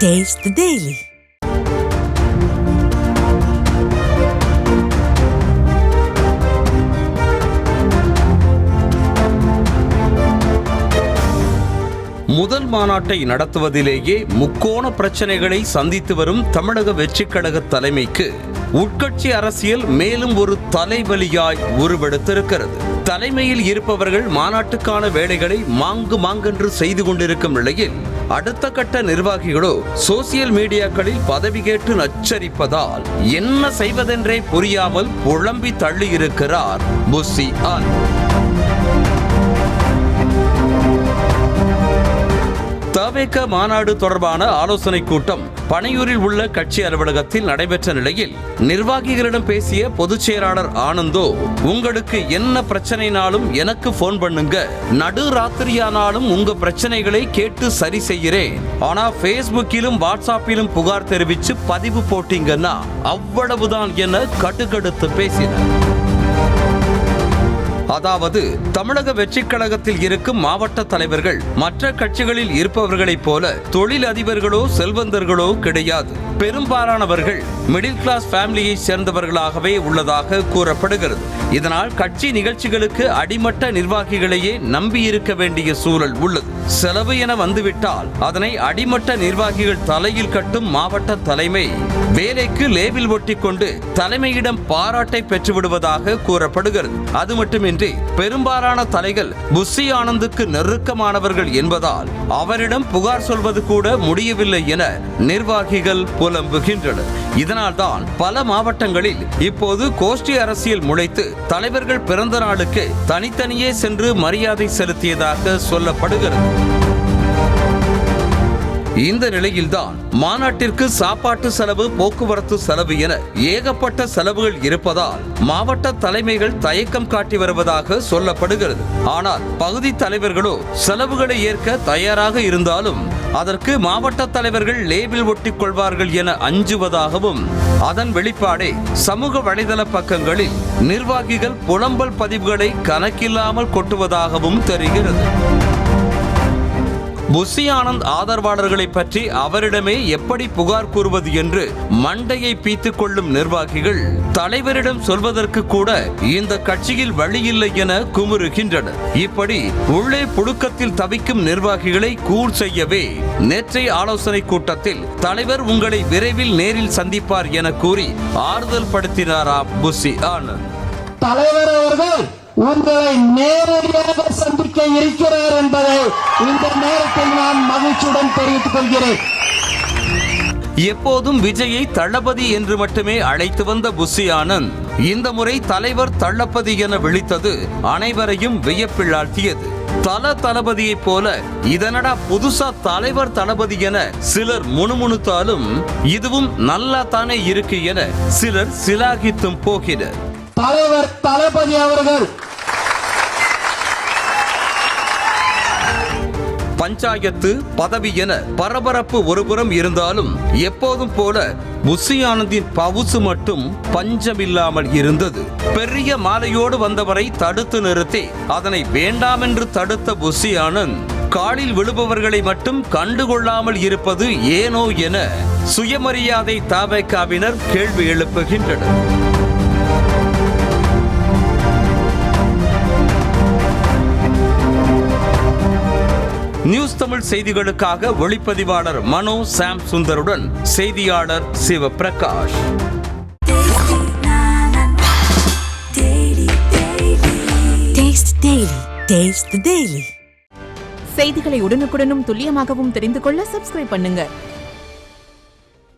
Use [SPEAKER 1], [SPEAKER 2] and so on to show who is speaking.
[SPEAKER 1] Taste the Daily. முதல் மாநாட்டை நடத்துவதிலேயே முக்கோண பிரச்சனைகளை சந்தித்து வரும் தமிழக வெற்றிக் கழக தலைமைக்கு உட்கட்சி அரசியல் மேலும் ஒரு தலைவலியாய் உருவெடுத்திருக்கிறது. தலைமையில் இருப்பவர்கள் மாநாட்டுக்கான வேலைகளை மாங்கென்று செய்து கொண்டிருக்கும் நிலையில் அடுத்த கட்ட நிர்வாகிகளோ சோசியல் மீடியாக்களில் பதவி கேட்டு நச்சரிப்பதால் என்ன செய்வதென்றே புரியாமல் புலம்பி தள்ளியிருக்கிறார் புஸ்ஸி ஆனந்த். தவேக மாநாடு தொடர்பான ஆலோசனை கூட்டம் பனையூரில் உள்ள கட்சி அலுவலகத்தில் நடைபெற்ற நிலையில் நிர்வாகிகளிடம் பேசிய பொதுச் செயலாளர் ஆனந்தோ, உங்களுக்கு என்ன பிரச்சனைனாலும் எனக்கு போன் பண்ணுங்க, நடு ராத்திரியானாலும் உங்க பிரச்சனைகளை கேட்டு சரி செய்கிறேன், ஆனா பேஸ்புக்கிலும் வாட்ஸ்அப்பிலும் புகார் தெரிவிச்சு பதிவு போட்டீங்கன்னா அவ்வளவுதான் என கட்டுக்கடுத்து பேசினார். அதாவது தமிழக வெற்றிக் கழகத்தில் இருக்கும் மாவட்ட தலைவர்கள் மற்ற கட்சிகளில் இருப்பவர்களைப் போல தொழில் அதிபர்களோ செல்வந்தர்களோ கிடையாது. பெரும்பாலானவர்கள் மிடில் கிளாஸ் ஃபேமிலியை சேர்ந்தவர்களாகவே உள்ளதாக கூறப்படுகிறது. இதனால் கட்சி நிகழ்ச்சிகளுக்கு அடிமட்ட நிர்வாகிகளையே நம்பி இருக்க வேண்டிய சூழல் உள்ளது. செலவு என வந்துவிட்டால் அதனை அடிமட்ட நிர்வாகிகள் தலையில் கட்டும் மாவட்ட தலைமை வேலைக்கு லேபிள் ஒட்டி கொண்டு தலைமையிடம் பாராட்டை பெற்றுவிடுவதாக கூறப்படுகிறது. அது மட்டுமின்றி பெரும்பாலான தலைகள் புஸ்ஸி ஆனந்துக்கு நெருக்கமானவர்கள் என்பதால் அவரிடம் புகார் சொல்வது கூட முடியவில்லை என நிர்வாகிகள் புலம்புகின்றனர். இதனால்தான் பல மாவட்டங்களில் இப்போது கோஷ்டி அரசியல் முளைத்து தலைவர்கள் பிறந்த நாளுக்கு தனித்தனியே சென்று மரியாதை செலுத்தியதாக சொல்லப்படுகிறது. இந்த நிலையில்தான் மாநாட்டிற்கு சாப்பாட்டு செலவு, போக்குவரத்து செலவு என ஏகப்பட்ட செலவுகள் இருப்பதால் மாவட்ட தலைமைகள் தயக்கம் காட்டி வருவதாக சொல்லப்படுகிறது. ஆனால் பகுதி தலைவர்களோ செலவுகளை ஏற்க தயாராக இருந்தாலும் அதற்கு மாவட்ட தலைவர்கள் லேபிள் ஒட்டிக் கொள்வார்கள் என அஞ்சுவதாகவும், அதன் வெளிப்பாடே சமூக வலைதள பக்கங்களில் நிர்வாகிகள் புலம்பல் பதிவுகளை கணக்கில்லாமல் கொட்டுவதாகவும் தெரிகிறது. புஸ்ஸி ஆனந்த் ஆதரவாளர்களை பற்றி அவரிடமே எப்படி புகார் கூறுவது என்று மண்டையை பீத்துக் கொள்ளும் நிர்வாகிகள் தலைவரிடம் சொல்வதற்கு கூட இந்த கட்சியில் வழியில்லை என குமுறுகின்றனர். இப்படி உள்ளே புழுக்கத்தில் தவிக்கும் நிர்வாகிகளை கூர் செய்யவே நேற்றைய ஆலோசனை கூட்டத்தில் தலைவர் உங்களை விரைவில் நேரில் சந்திப்பார் என கூறி ஆறுதல் படுத்தினாராம் புஸ்ஸி ஆனந்த்.
[SPEAKER 2] தலைவர் அவர்கள் உங்களை நேரடியாக சந்திக்க இருக்கிறார் என்பதை இந்த நேரத்தில் நான் மகிழ்ச்சியுடன் தெரிவித்துக் கொள்கிறேன்.
[SPEAKER 1] எப்போதும் விஜயை தளபதி என்று மட்டுமே அழைத்து வந்த புஸ்ஸி ஆனந்த் இந்த முறை தலைவர் தளபதி என விழித்தது அனைவரையும் வியப்பிலாழ்த்தியது. தளபதியை போல இதனடா புதுசா தலைவர் தளபதி என சிலர் முணுமுணுத்தாலும் இதுவும் நல்லா தானே இருக்கு என சிலர் சிலாகித்தும் போகிறார்.
[SPEAKER 2] தலைவர் தளபதி அவர்கள்
[SPEAKER 1] பஞ்சாயத்து பதவி என பரபரப்பு ஒருபுறம் இருந்தாலும் எப்போதும் போல புஸ்ஸி ஆனந்தின் பவுசு மட்டும் பஞ்சமில்லாமல் இருந்தது. பெரிய மாலையோடு வந்தவரை தடுத்து நிறுத்தி அதனை வேண்டாம் என்று தடுத்த புஸ்ஸி ஆனந்த் காலில் விழுபவர்களை மட்டும் கண்டுகொள்ளாமல் இருப்பது ஏனோ என சுயமரியாதை தவேகாவினர் கேள்வி எழுப்புகின்றனர். நியூஸ் தமிழ் செய்திகளுக்காக ஒளிப்பதிவாளர் மனோ சாம் சுந்தருடன் செய்தியாளர் சிவபிரகாஷ்.
[SPEAKER 3] செய்திகளை உடனுக்குடனும் துல்லியமாகவும் தெரிந்து கொள்ள சப்ஸ்கிரைப் பண்ணுங்க.